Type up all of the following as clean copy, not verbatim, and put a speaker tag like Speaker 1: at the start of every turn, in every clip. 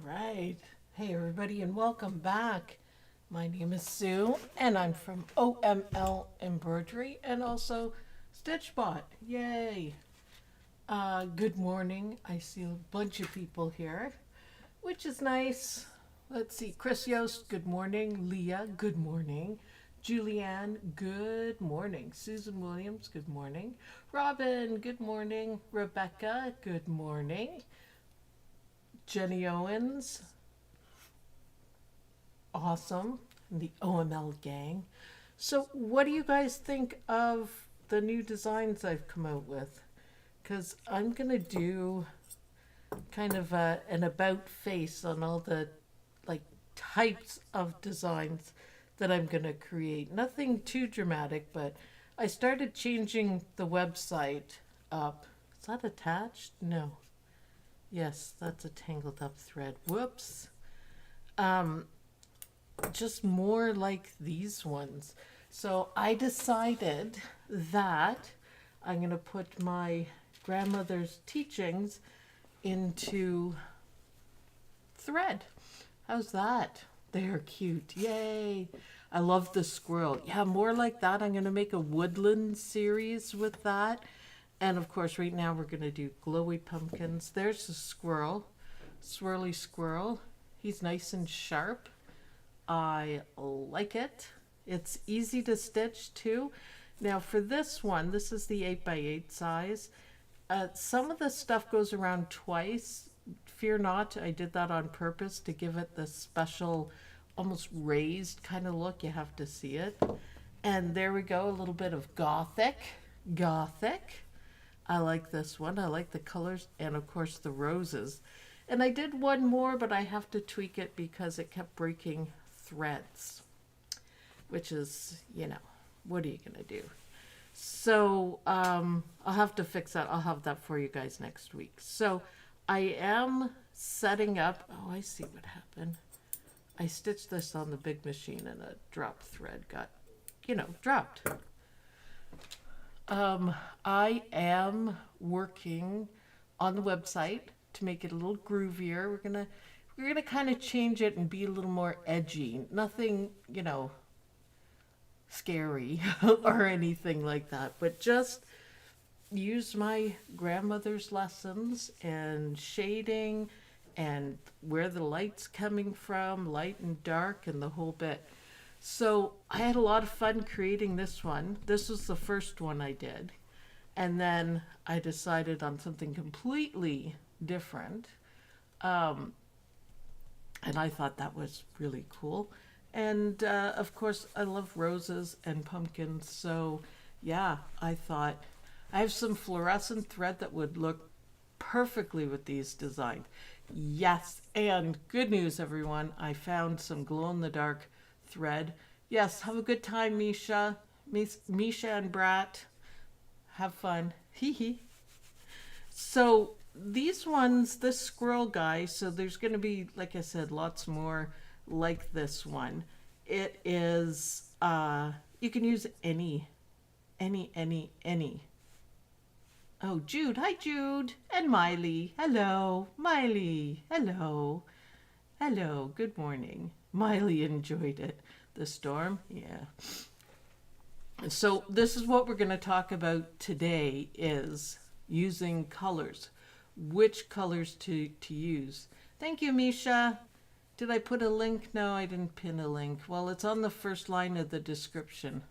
Speaker 1: right. Hey, everybody, and welcome back. My name is Sue, and I'm from OML Embroidery and also StitchBot. Yay! Good morning. I see a bunch of people here, which is nice. Let's see. Chris Yost, good morning. Leah, good morning. Julianne, good morning. Susan Williams, good morning. Robin, good morning. Rebecca, good morning. Jenny Owens, awesome. And the OML gang. So, what do you guys think of the new designs I've come out with? Because I'm going to do kind of an about face on all the like types of designs that I'm going to create. Nothing too dramatic, but I started changing the website up. Is that attached? No. Yes, that's a tangled up thread. Whoops. Just more like these ones. So I decided that I'm going to put my grandmother's teachings into thread. How's that? They're cute. Yay. I love the squirrel. Yeah, more like that. I'm going to make a woodland series with that. And of course, right now we're going to do glowy pumpkins. There's the squirrel, swirly squirrel. He's nice and sharp. I like it. It's easy to stitch too. Now for this one, this is the 8x8 size. Some of the stuff goes around twice. Fear not, I did that on purpose to give it this special, almost raised kind of look. You have to see it. And there we go, a little bit of gothic. Gothic. I like this one. I like the colors and of course the roses. And I did one more, but I have to tweak it because it kept breaking threads, which is, what are you going to do? So I'll have to fix that. I'll have that for you guys next week. So I am setting up. Oh, I see what happened. I stitched this on the big machine and a drop thread got, dropped. I am working on the website to make it a little groovier. We're gonna kind of change it and be a little more edgy. Nothing, scary or anything like that, but just use my grandmother's lessons and shading and where the light's coming from, light and dark and the whole bit. So I had a lot of fun creating this one. This was the first one I did. And then I decided on something completely different. And I thought that was really cool. And of course, I love roses and pumpkins. So yeah, I thought I have some fluorescent thread that would look perfectly with these designs. Yes, and good news, everyone. I found some glow-in-the-dark thread. Yes, have a good time, Misha. Misha and Brat. Have fun. Hee hee. So these ones, this squirrel guy, so there's going to be, like I said, lots more like this one. It is, you can use any. Oh, Jude. Hi, Jude. And Miley. Hello. Miley. Hello. Hello. Good morning. Miley enjoyed it. The storm? Yeah. So this is what we're going to talk about today is using colors. Which colors to use. Thank you, Misha. Did I put a link? No, I didn't pin a link. Well, it's on the first line of the description,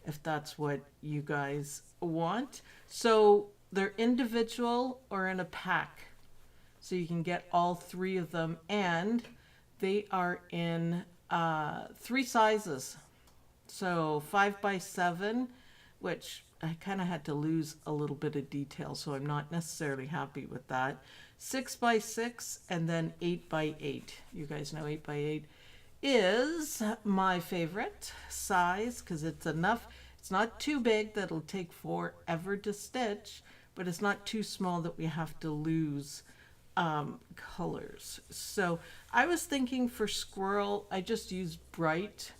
Speaker 1: if that's what you guys want. So they're individual or in a pack. So you can get all three of them, and they are in 3 sizes. So 5x7, which I kind of had to lose a little bit of detail, so I'm not necessarily happy with that. 6x6 and then 8x8. You guys know 8x8 is my favorite size because it's enough. It's not too big that it'll take forever to stitch, but it's not too small that we have to lose colors. So I was thinking for squirrel, I just used bright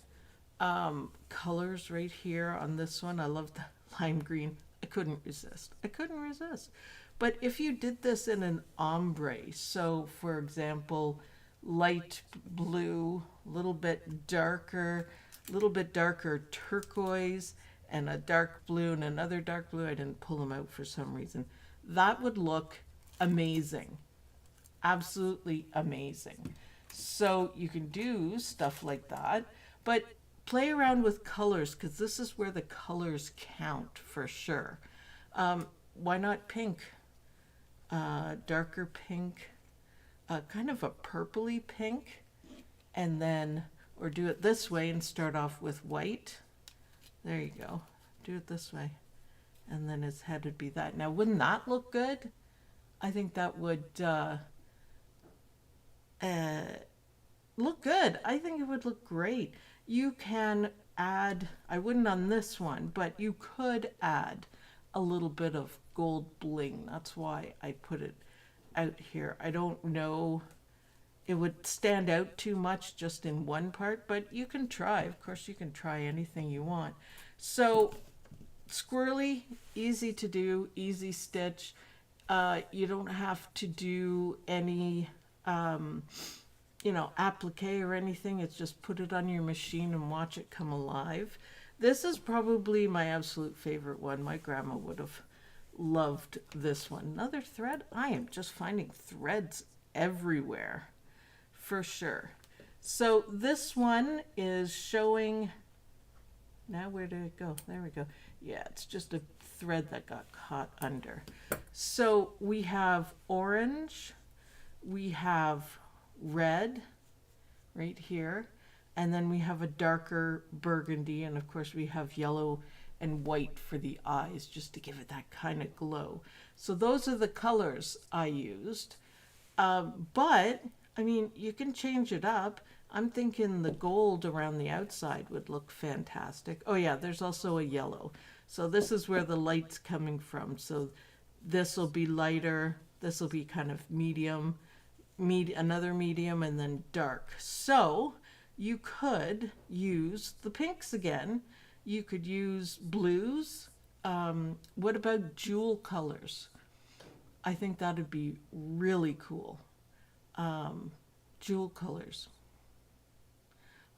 Speaker 1: colors right here on this one. I love the lime green. I couldn't resist. But if you did this in an ombre, so for example, light blue, a little bit darker turquoise, and a dark blue and another dark blue. I didn't pull them out for some reason. That would look amazing. Absolutely amazing. So you can do stuff like that, but play around with colors, because this is where the colors count for sure. Why not pink? Darker pink, kind of a purpley pink, and then, or do it this way and start off with white. There you go. Do it this way. And then his head would be that. Now, wouldn't that look good? I think that would look good. I think it would look great. You can add, I wouldn't on this one, but you could add a little bit of gold bling. That's why I put it out here. I don't know, it would stand out too much just in one part, but you can try. Of course, you can try anything you want. So Swirly, easy to do, easy stitch. You don't have to do any applique or anything. It's just put it on your machine and watch it come alive. This is probably my absolute favorite one. My grandma would have loved this one. Another thread. I am just finding threads everywhere for sure. So this one is showing, now where did it go? There we go. Yeah, it's just a thread that got caught under. So we have orange, we have red right here, and then we have a darker burgundy, and of course we have yellow and white for the eyes, just to give it that kind of glow. So those are the colors I used. But I mean, you can change it up. I'm thinking the gold around the outside would look fantastic. Oh yeah, there's also a yellow. So this is where the light's coming from. So this will be lighter, this will be kind of medium, another medium, and then dark. So you could use the pinks again. You could use blues. What about jewel colors? I think that would be really cool. Jewel colors.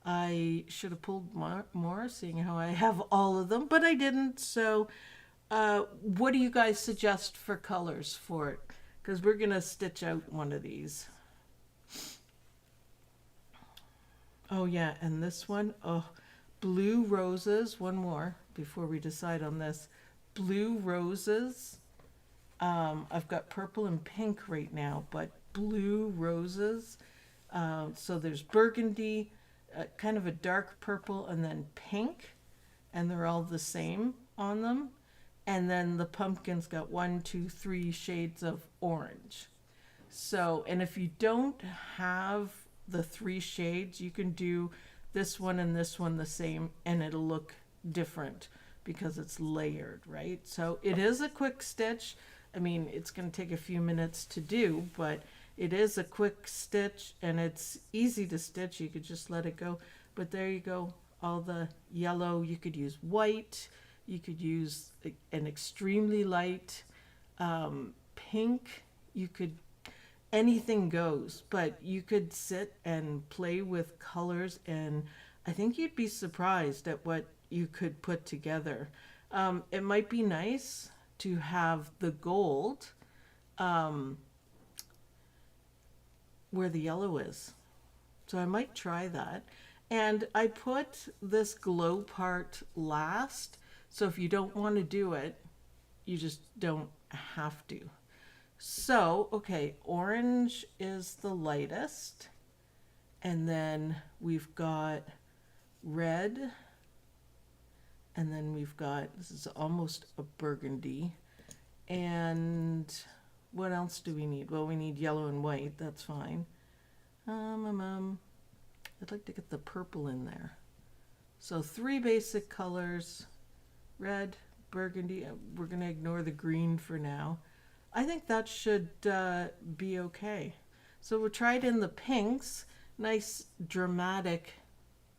Speaker 1: I should have pulled more, seeing how I have all of them, but I didn't. So what do you guys suggest for colors for it? Because we're going to stitch out one of these. Oh yeah, and this one, oh, blue roses. One more before we decide on this. Blue roses. I've got purple and pink right now, but blue roses. So there's burgundy, kind of a dark purple, and then pink, and they're all the same on them. And then the pumpkin's got 1, 2, 3 shades of orange. So, and if you don't have the 3 shades, you can do this one and this one the same, and it'll look different because it's layered, right? So it is a quick stitch. I mean, it's going to take a few minutes to do, but it is a quick stitch, and it's easy to stitch. You could just let it go. But there you go. All the yellow. You could use white. You could use an extremely light pink. You could, anything goes. But you could sit and play with colors, and I think you'd be surprised at what you could put together. It might be nice to have the gold where the yellow is. So I might try that. And I put this glow part last. So if you don't want to do it, you just don't have to. So, okay, orange is the lightest. And then we've got red. And then we've got, this is almost a burgundy. And what else do we need? Well, we need yellow and white. That's fine. I'd like to get the purple in there. So 3 basic colors. Red, burgundy. We're going to ignore the green for now. I think that should be okay. So we'll try it in the pinks. Nice dramatic,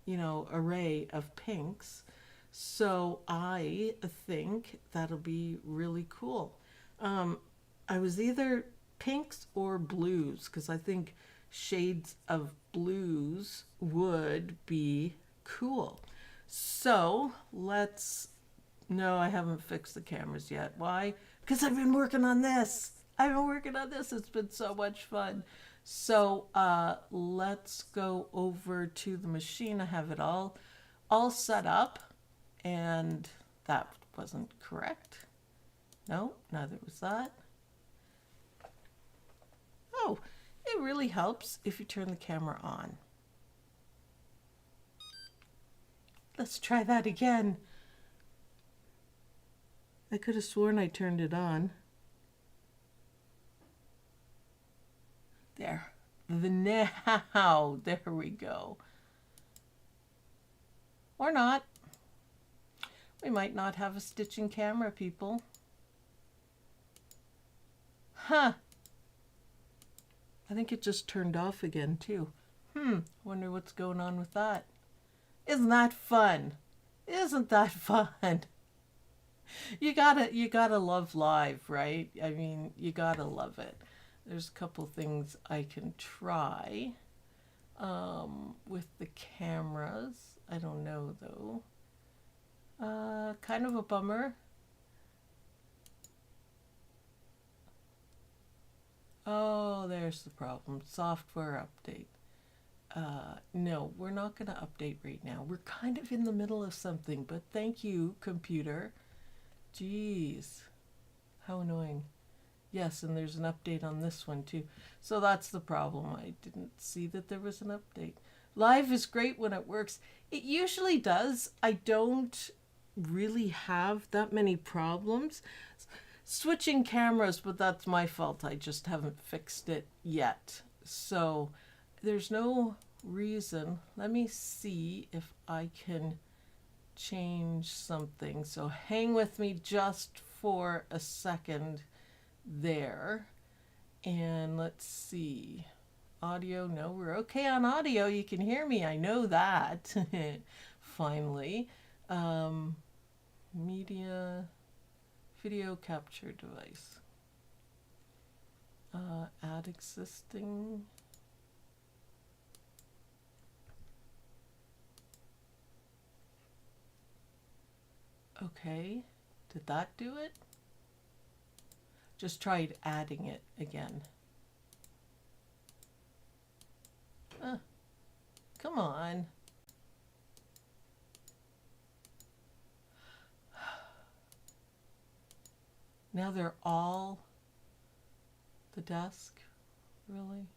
Speaker 1: array of pinks. So I think that'll be really cool. I was either pinks or blues, because I think shades of blues would be cool. So let's, no, I haven't fixed the cameras yet. Why? Because I've been working on this. I've been working on this. It's been so much fun. So let's go over to the machine. I have it all set up, and that wasn't correct. No, neither was that. Oh, it really helps if you turn the camera on. Let's try that again. I could have sworn I turned it on. There. Now, there we go. Or not. We might not have a stitching camera, people. Huh. I think it just turned off again, too. Wonder what's going on with that. Isn't that fun? Isn't that fun? You gotta love live, right? I mean, you gotta love it. There's a couple things I can try with the cameras. I don't know, though. Kind of a bummer. Oh, there's the problem. Software update. No, we're not going to update right now. We're kind of in the middle of something, but thank you, computer. Jeez. How annoying. Yes, and there's an update on this one, too. So that's the problem. I didn't see that there was an update. Live is great when it works. It usually does. I don't really have that many problems switching cameras, but that's my fault. I just haven't fixed it yet. So there's no reason. Let me see if I can change something. So hang with me just for a second there. And let's see. Audio, no, we're okay on audio. You can hear me. I know that. Finally. Media, video capture device. Add existing. Okay, did that do it? Just tried adding it again. Come on. Now they're all the desk, really?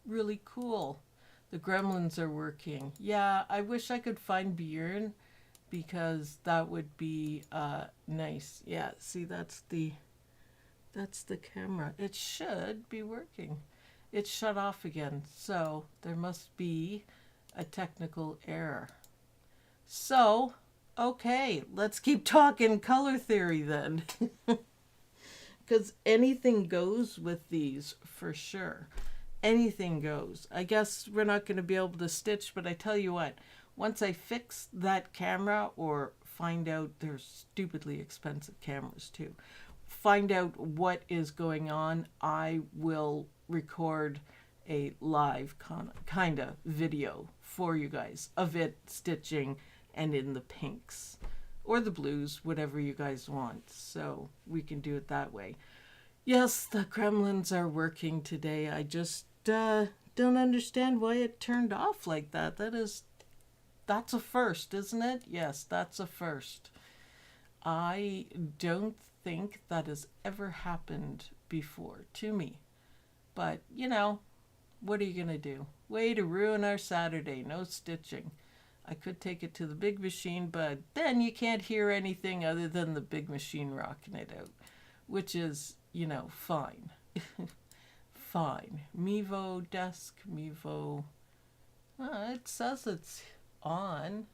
Speaker 1: Really cool. The gremlins are working. Yeah, I wish I could find Bjorn because that would be nice. Yeah, see, that's the camera. It should be working. It's shut off again, so there must be a technical error. So, okay, let's keep talking color theory then. Because anything goes with these for sure. Anything goes. I guess we're not going to be able to stitch, but I tell you what, once I fix that camera or find out, there's stupidly expensive cameras too, find out what is going on, I will record a live kind of video for you guys of it stitching and in the pinks or the blues, whatever you guys want. So we can do it that way. Yes, the gremlins are working today. I just don't understand why it turned off like that. That's a first, isn't it? Yes, that's a first. I don't think that has ever happened before to me. But, you know, what are you going to do? Way to ruin our Saturday. No stitching. I could take it to the big machine, but then you can't hear anything other than the big machine rocking it out, which is, you know, fine. Fine. Mevo desk, Mevo. It says it's on.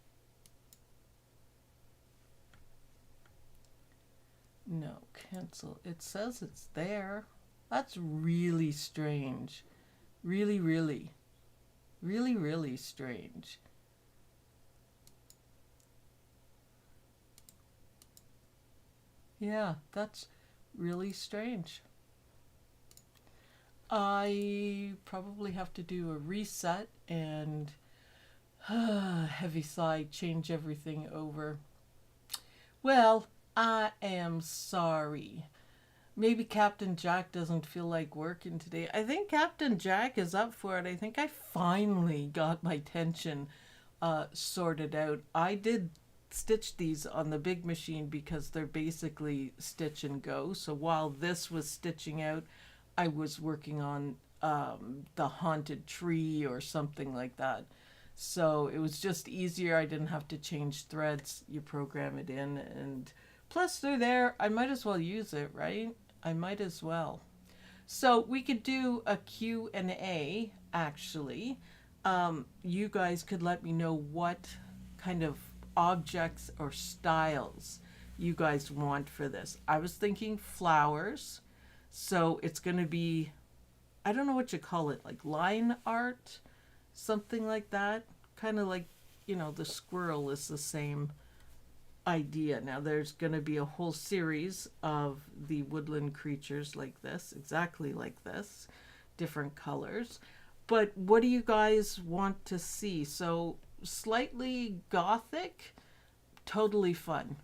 Speaker 1: No, cancel. It says it's there. That's really strange. Really, really. Really, really strange. Yeah, that's really strange. I probably have to do a reset and heavy sigh, change everything over. Well, I am sorry. Maybe Captain Jack doesn't feel like working today. I think Captain Jack is up for it. I think I finally got my tension sorted out. I did stitch these on the big machine because they're basically stitch and go. So while this was stitching out, I was working on the haunted tree or something like that. So it was just easier. I didn't have to change threads. You program it in, and plus they're there. I might as well use it, right? I might as well. So we could do a Q&A, actually. You guys could let me know what kind of objects or styles you guys want for this. I was thinking flowers. So it's going to be, I don't know what you call it, like line art, something like that. Kind of like, you know, the squirrel is the same idea. Now there's going to be a whole series of the woodland creatures like this, exactly like this, different colors. But what do you guys want to see? So slightly gothic, totally fun.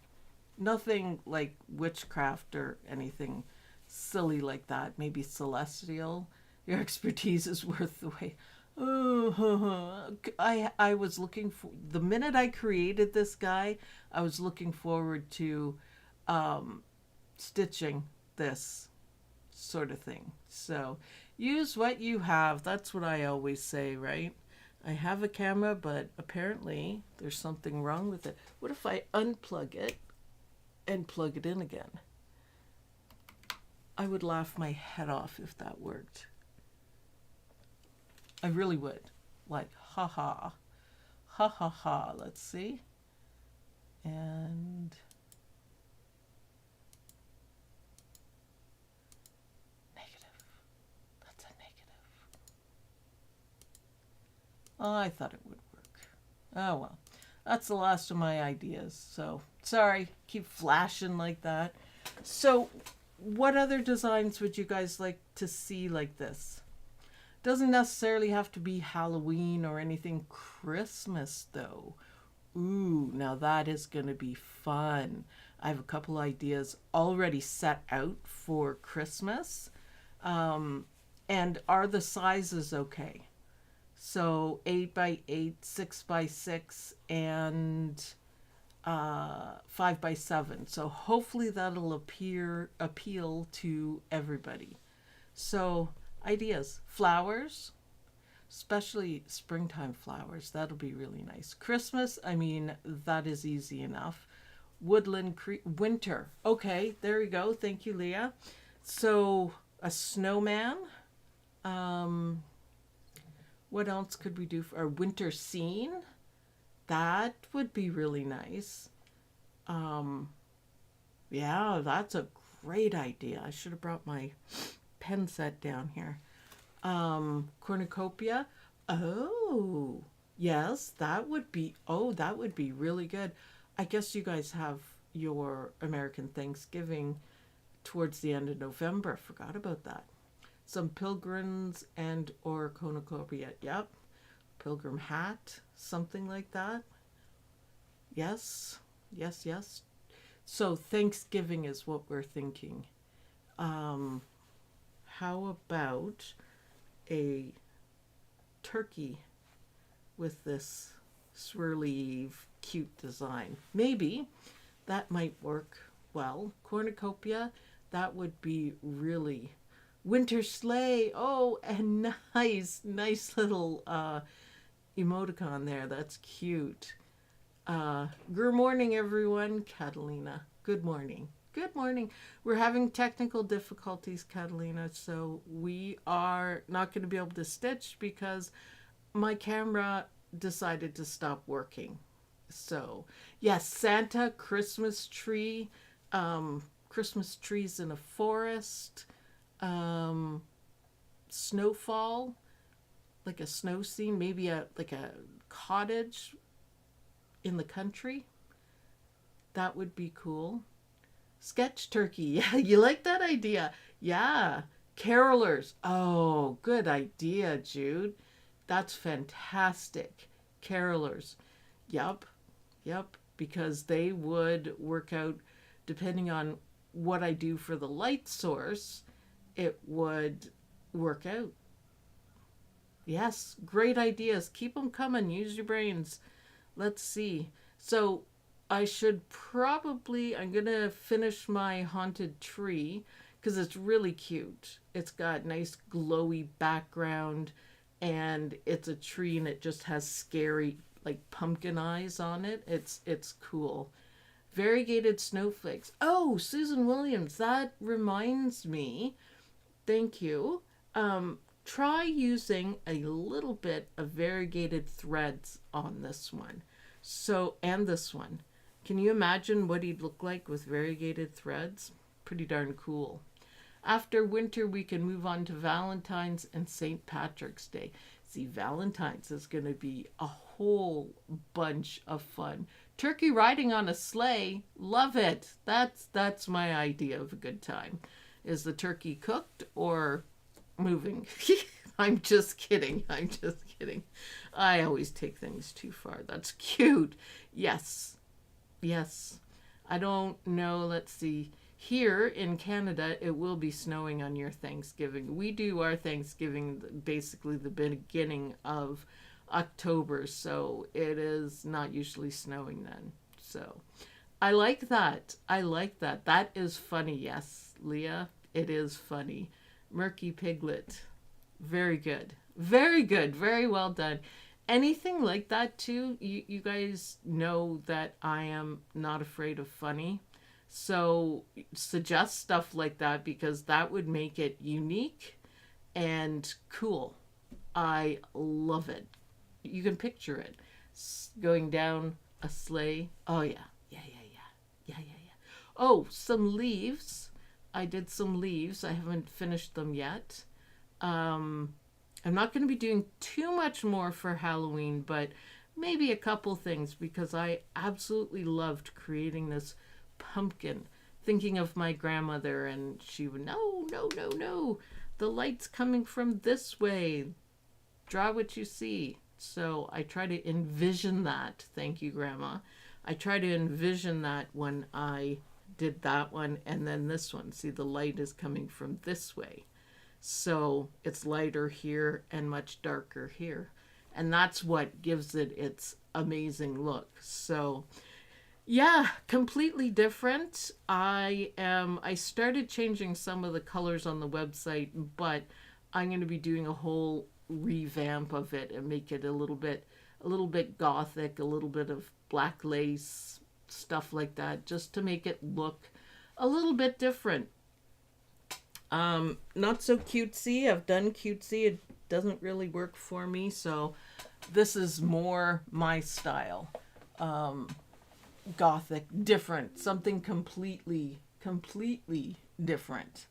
Speaker 1: Nothing like witchcraft or anything silly like that. Maybe celestial. Your expertise is worth the wait. I was looking for, the minute I created this guy, I was looking forward to stitching this sort of thing. So use what you have. That's what I always say, right? I have a camera, but apparently there's something wrong with it. What if I unplug it and plug it in again? I would laugh my head off if that worked. I really would. Like, ha ha. Ha ha ha. Let's see. And negative. That's a negative. Oh, I thought it would work. Oh well. That's the last of my ideas. So, sorry. Keep flashing like that. So, what other designs would you guys like to see like this? Doesn't necessarily have to be Halloween or anything. Christmas, though. Ooh, now that is going to be fun. I have a couple ideas already set out for Christmas. And are the sizes okay? So 8 by 8, 6 by 6, and 5 by 7. So hopefully that'll appeal to everybody. So ideas, flowers, especially springtime flowers. That'll be really nice. Christmas, I mean, that is easy enough. Woodland, winter. Okay, there we go. Thank you, Leah. So a snowman. What else could we do for a winter scene? That would be really nice. Yeah, that's a great idea. I should have brought my pen set down here. Cornucopia. Oh, yes, that would be really good. I guess you guys have your American Thanksgiving towards the end of November. Forgot about that. Some pilgrims and or cornucopia. Yep. Pilgrim hat, something like that. Yes. Yes, yes. So Thanksgiving is what we're thinking. How about a turkey with this swirly cute design? Maybe that might work well. Cornucopia, that would be really winter sleigh. Oh, and nice little emoticon there. That's cute. Good morning, everyone. Catalina. Good morning. Good morning. We're having technical difficulties, Catalina, so we are not going to be able to stitch because my camera decided to stop working. So, yes, Santa, Christmas tree, Christmas trees in a forest, snowfall, like a snow scene, maybe like a cottage in the country. That would be cool. Sketch turkey. Yeah, you like that idea? Yeah. Carolers. Oh, good idea, Jude. That's fantastic. Carolers. Yep. Yep. Because they would work out depending on what I do for the light source, it would work out. Yes, great ideas. Keep them coming. Use your brains. Let's see. So I should probably, I'm going to finish my haunted tree because it's really cute. It's got nice glowy background and it's a tree and it just has scary like pumpkin eyes on it. It's cool. Variegated snowflakes. Oh, Susan Williams, that reminds me. Thank you. Try using a little bit of variegated threads on this one. So, and this one. Can you imagine what he'd look like with variegated threads? Pretty darn cool. After winter, we can move on to Valentine's and St. Patrick's Day. See, Valentine's is going to be a whole bunch of fun. Turkey riding on a sleigh, love it. That's my idea of a good time. Is the turkey cooked or moving? I'm just kidding. I'm just kidding. I always take things too far. That's cute. Yes. Yes. I don't know. Let's see. Here in Canada, it will be snowing on your Thanksgiving. We do our Thanksgiving basically the beginning of October, so it is not usually snowing then. So I like that. I like that. That is funny. Yes, Leah, it is funny. Murky Piglet. Very good. Very good. Very well done. Anything like that too, you guys know that I am not afraid of funny. So suggest stuff like that because that would make it unique and cool. I love it. You can picture it. Going down a sleigh. Oh, yeah. Yeah. Oh, some leaves. I did some leaves. I haven't finished them yet. I'm not going to be doing too much more for Halloween, but maybe a couple things because I absolutely loved creating this pumpkin, thinking of my grandmother, and she would, no, the light's coming from this way. Draw what you see. So I try to envision that. Thank you, Grandma. I try to envision that when I did that one and then this one. See, the light is coming from this way. So it's lighter here and much darker here. And that's what gives it its amazing look. So yeah, completely different. I started changing some of the colors on the website, but I'm going to be doing a whole revamp of it and make it a little bit gothic, a little bit of black lace, stuff like that, just to make it look a little bit different. Not so cutesy. I've done cutesy. It doesn't really work for me, so this is more my style. Gothic, different, something completely different.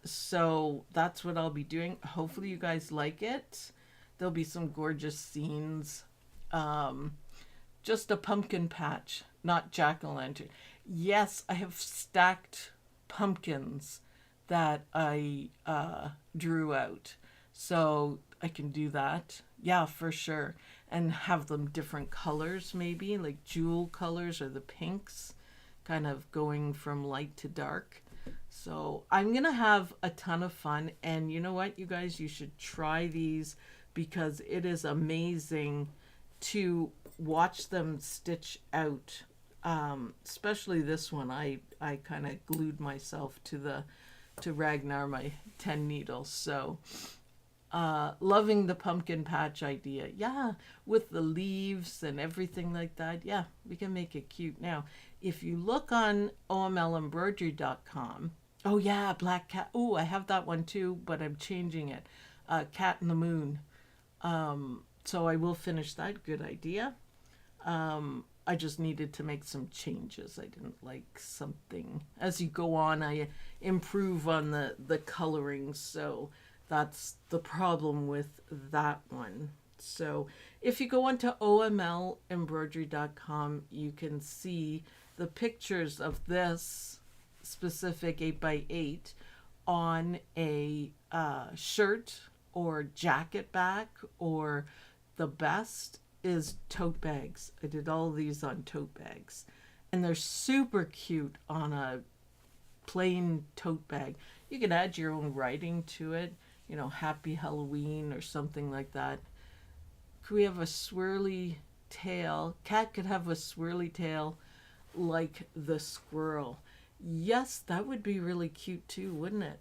Speaker 1: So that's what I'll be doing. Hopefully you guys like it. There'll be some gorgeous scenes. Just a pumpkin patch, not jack-o'-lantern. Yes, I have stacked pumpkins that I drew out. So I can do that. Yeah, for sure. And have them different colors maybe, like jewel colors or the pinks, kind of going from light to dark. So I'm going to have a ton of fun. And you know what, you guys, you should try these because it is amazing to watch them stitch out. Especially this one. I kind of glued myself to Ragnar, my 10 needles. So loving the pumpkin patch idea. Yeah, with the leaves and everything like that. Yeah, we can make it cute. Now, if you look on omlembroidery.com, oh yeah, Black Cat. Oh, I have that one too, but I'm changing it. Cat in the Moon. So I will finish that. Good idea. I just needed to make some changes. I didn't like something. As you go on, I improve on the coloring. So That's the problem with that one. So if you go onto omlembroidery.com, you can see the pictures of this specific 8x8 on a shirt or jacket back, or the best is tote bags. I did all these on tote bags, and they're super cute on a plain tote bag. You can add your own writing to it, you know, Happy Halloween or something like that. Could we have a swirly tail? Cat could have a swirly tail like the squirrel. Yes, that would be really cute too, wouldn't it?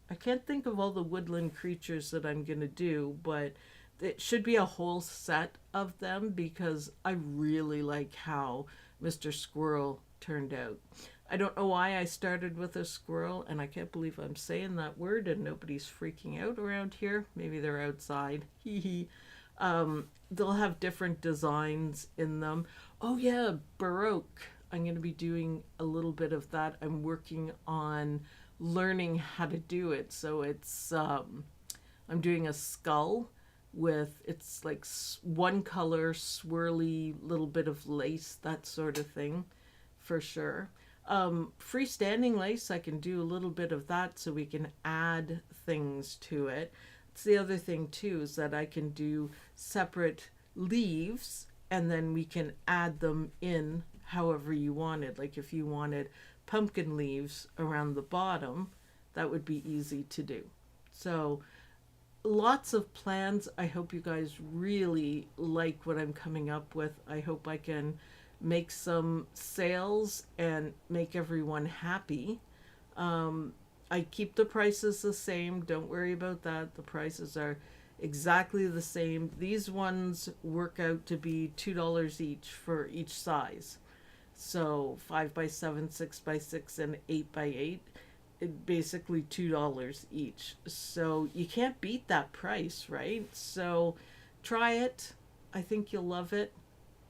Speaker 1: I can't think of all the woodland creatures that I'm going to do, but it should be a whole set of them because I really like how Mr. Squirrel turned out. I don't know why I started with a squirrel, and I can't believe I'm saying that word and nobody's freaking out around here. Maybe they're outside. Hee hee. They'll have different designs in them. Oh yeah, Baroque. I'm going to be doing a little bit of that. I'm working on learning how to do it. So it's, I'm doing a skull with, it's like one color, swirly, little bit of lace, that sort of thing, for sure. Freestanding lace, I can do a little bit of that so we can add things to it. It's the other thing too, is that I can do separate leaves and then we can add them in however you wanted. Like if you wanted pumpkin leaves around the bottom, that would be easy to do. So lots of plans. I hope you guys really like what I'm coming up with. I hope I can make some sales and make everyone happy. I keep the prices the same. Don't worry about that. The prices are exactly the same. These ones work out to be $2 each for each size. So 5x7, 6x6, and 8x8, basically $2 each. So you can't beat that price, right? So try it. I think you'll love it.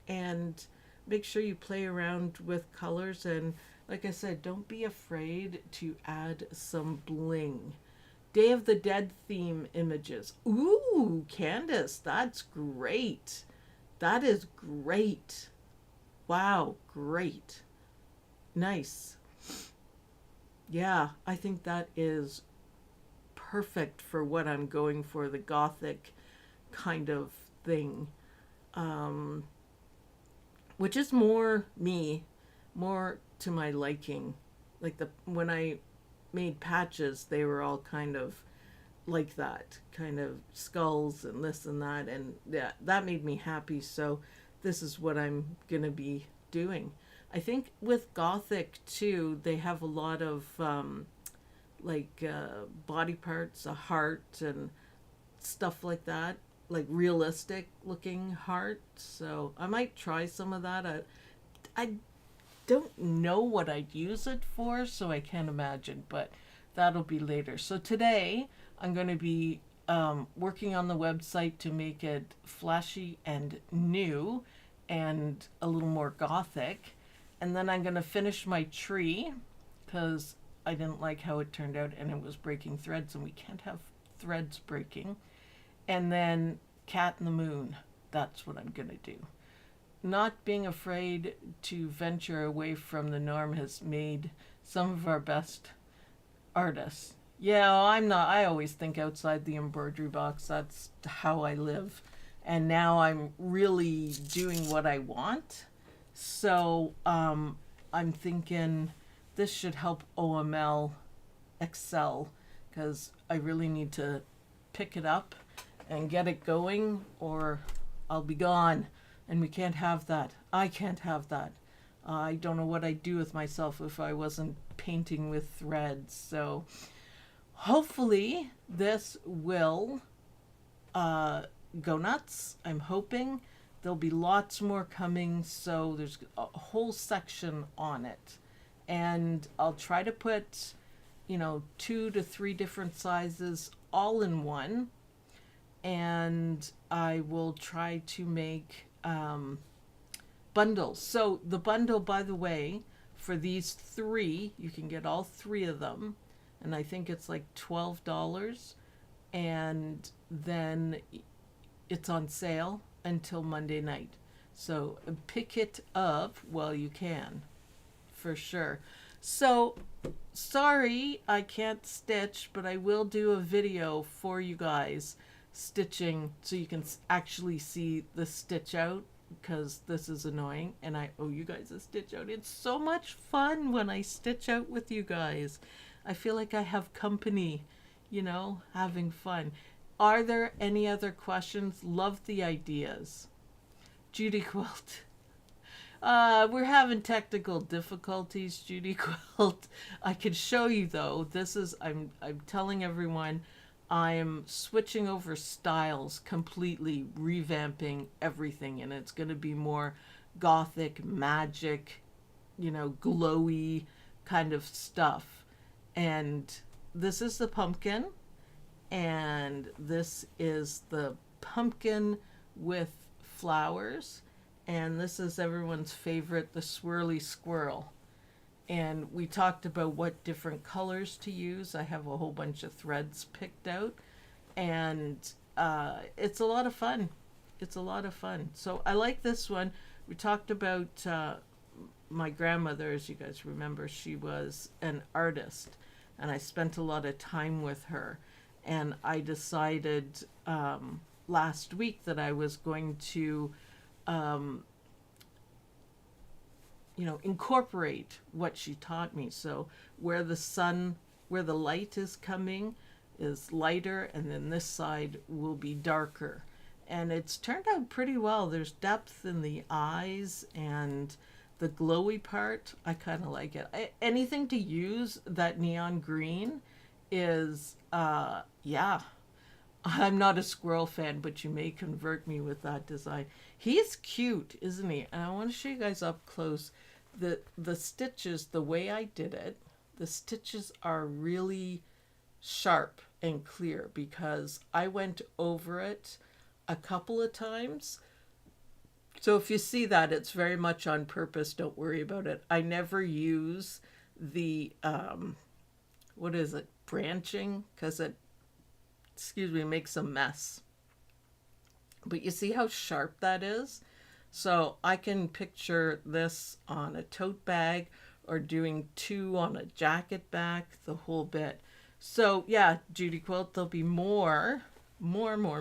Speaker 1: And make sure you play around with colors, and like I said, don't be afraid to add some bling. Day of the Dead theme images. Ooh, Candace, that's great. That is great. Wow, great. Nice. Yeah, I think that is perfect for what I'm going for, the gothic kind of thing. Which is more me, more to my liking. Like when I made patches, they were all kind of like that, kind of skulls and this and that, and yeah, that made me happy. So this is what I'm gonna be doing. I think with gothic too, they have a lot of body parts, a heart and stuff like that, like realistic looking heart. So I might try some of that. I don't know what I'd use it for, so I can't imagine, but that'll be later. So today I'm going to be working on the website to make it flashy and new and a little more gothic. And then I'm going to finish my tree because I didn't like how it turned out and it was breaking threads, and we can't have threads breaking. And then Cat in the Moon, that's what I'm going to do. Not being afraid to venture away from the norm has made some of our best artists. Yeah, I'm not, I always think outside the embroidery box. That's how I live. And now I'm really doing what I want. So I'm thinking this should help OML excel, because I really need to pick it up and get it going, or I'll be gone, and we can't have that. I can't have that. I don't know what I'd do with myself if I wasn't painting with threads. So hopefully this will go nuts. I'm hoping there'll be lots more coming, so there's a whole section on it, and I'll try to put 2 to 3 different sizes all in one. And I will try to make bundles. So the bundle, by the way, for these 3, you can get all 3 of them, and I think it's like $12. and then it's on sale until Monday night. So pick it up while you can, for sure. So sorry I can't stitch, but I will do a video for you guys stitching so you can actually see the stitch out, because this is annoying and I owe you guys a stitch out. It's so much fun when I stitch out with you guys. I feel like I have company, you know, having fun. Are there any other questions? Love the ideas. Judy Quilt. We're having technical difficulties, Judy Quilt. I could show you though. This is, I'm telling everyone, I'm switching over styles completely, revamping everything, and it's going to be more gothic, magic, you know, glowy kind of stuff. And this is the pumpkin, and this is the pumpkin with flowers, and this is everyone's favorite, the Swirly Squirrel. And we talked about what different colors to use. I have a whole bunch of threads picked out, and it's a lot of fun. It's a lot of fun. So I like this one. We talked about my grandmother, as you guys remember. She was an artist, and I spent a lot of time with her. And I decided last week that I was going to you know, incorporate what she taught me. So where the sun, where the light is coming is lighter, and then this side will be darker. And it's turned out pretty well. There's depth in the eyes, and the glowy part, I kind of like it. Anything to use that neon green is, yeah. I'm not a squirrel fan, but you may convert me with that design. He's cute, isn't he? And I want to show you guys up close. The stitches, the way I did it, the stitches are really sharp and clear because I went over it a couple of times. So if you see that, it's very much on purpose. Don't worry about it. I never use the, what is it, branching, because it, excuse me, makes a mess. But you see how sharp that is? So I can picture this on a tote bag or doing two on a jacket back, the whole bit. So yeah, Judy Quilt, there'll be more Woodland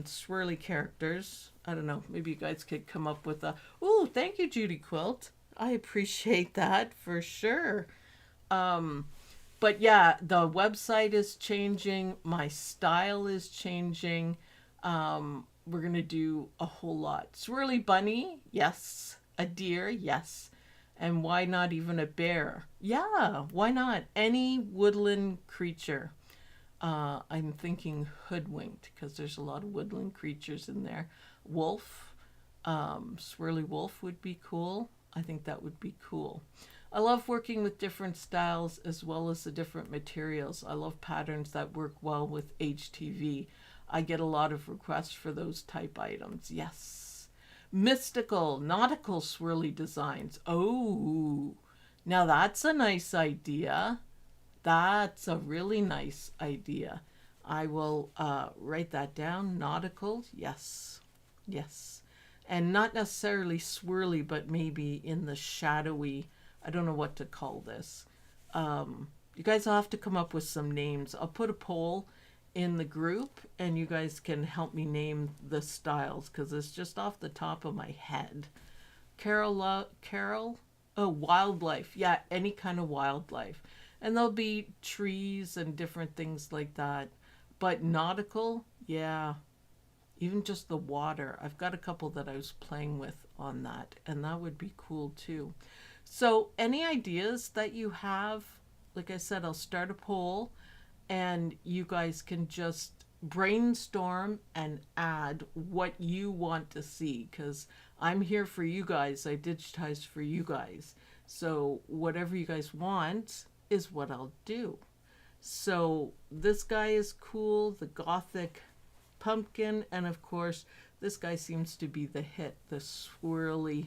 Speaker 1: swirly characters. I don't know, maybe you guys could come up with a, ooh, thank you, Judy Quilt. I appreciate that for sure. But yeah, the website is changing. My style is changing. We're going to do a whole lot. Swirly bunny, yes. A deer, yes. And why not even a bear? Yeah, why not? Any woodland creature. I'm thinking hoodwinked because there's a lot of woodland creatures in there. Wolf, swirly wolf would be cool. I think that would be cool. I love working with different styles as well as the different materials. I love patterns that work well with HTV. I get a lot of requests for those type items. Yes. Mystical, nautical swirly designs. Oh, now that's a nice idea. That's a really nice idea. I will write that down. Nautical, yes. Yes. And not necessarily swirly, but maybe in the shadowy, I don't know what to call this. You guys will have to come up with some names. I'll put a poll in the group and you guys can help me name the styles because it's just off the top of my head. Carol, oh, wildlife. Yeah, any kind of wildlife. And there'll be trees and different things like that. But nautical, yeah, even just the water. I've got a couple that I was playing with on that, and that would be cool too. So any ideas that you have, like I said, I'll start a poll and you guys can just brainstorm and add what you want to see because I'm here for you guys. I digitize for you guys. So whatever you guys want is what I'll do. So this guy is cool, the gothic pumpkin, and of course this guy seems to be the hit, the swirly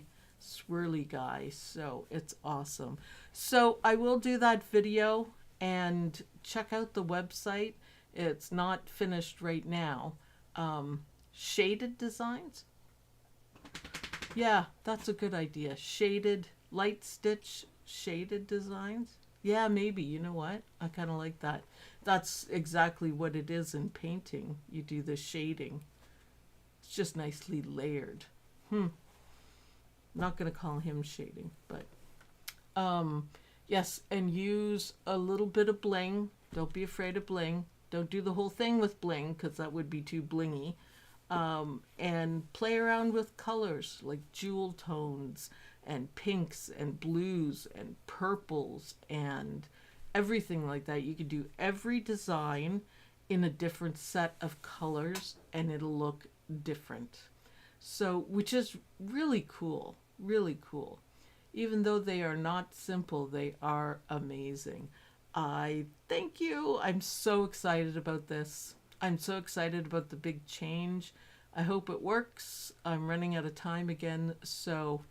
Speaker 1: guy. So it's awesome. So I will do that video and check out the website. It's not finished right now. Shaded designs? Yeah, that's a good idea. Shaded, light stitch, shaded designs? Yeah, maybe. You know what? I kind of like that. That's exactly what it is in painting. You do the shading. It's just nicely layered. Not going to call him shading, but yes, and use a little bit of bling. Don't be afraid of bling. Don't do the whole thing with bling because that would be too blingy. And play around with colors like jewel tones and pinks and blues and purples and everything like that. You could do every design in a different set of colors and it'll look different. So, which is really cool, really cool. Even though they are not simple, they are amazing. I thank you. I'm so excited about this. I'm so excited about the big change. I hope it works. I'm running out of time again, so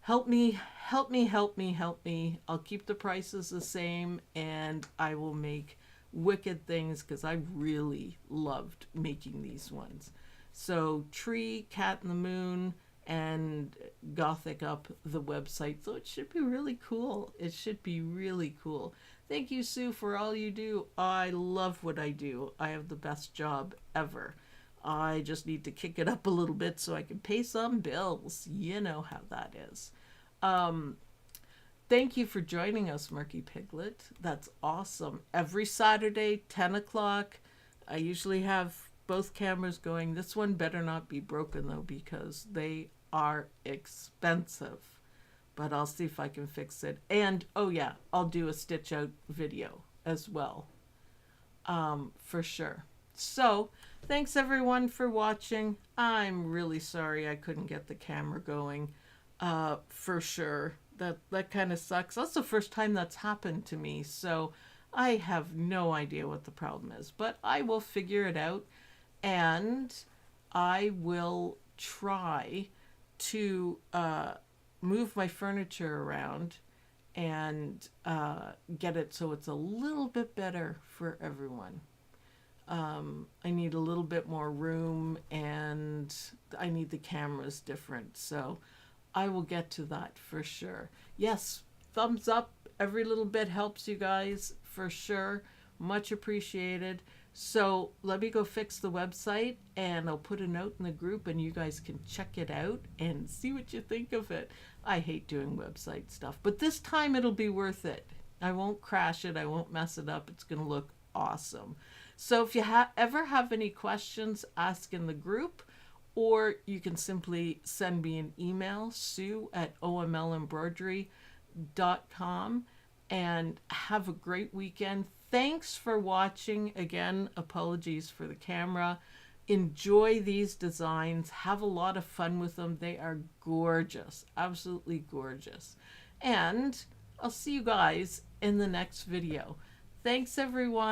Speaker 1: help me, help me, help me, help me. I'll keep the prices the same and I will make wicked things because I really loved making these ones. So tree, cat in the moon, and gothic up the website. So it should be really cool. It should be really cool. Thank you, Sue, for all you do. I love what I do. I have the best job ever. I just need to kick it up a little bit so I can pay some bills. You know how that is. Thank you for joining us, Murky Piglet. That's awesome. Every Saturday, 10 o'clock. I usually have both cameras going. This one better not be broken, though, because they are expensive. But I'll see if I can fix it. And, oh yeah, I'll do a stitch out video as well. For sure. So, thanks everyone for watching. I'm really sorry I couldn't get the camera going. For sure. That kind of sucks. That's the first time that's happened to me. So, I have no idea what the problem is. But I will figure it out. And I will try to move my furniture around and get it so it's a little bit better for everyone. I need a little bit more room and I need the cameras different. So I will get to that for sure. Yes, thumbs up. Every little bit helps you guys for sure. Much appreciated. So let me go fix the website and I'll put a note in the group and you guys can check it out and see what you think of it. I hate doing website stuff, but this time it'll be worth it. I won't crash it. I won't mess it up. It's going to look awesome. So if you ever have any questions, ask in the group, or you can simply send me an email, sue@omlembroidery.com, and have a great weekend. Thanks for watching. Again, apologies for the camera. Enjoy these designs. Have a lot of fun with them. They are gorgeous. Absolutely gorgeous. And I'll see you guys in the next video. Thanks, everyone.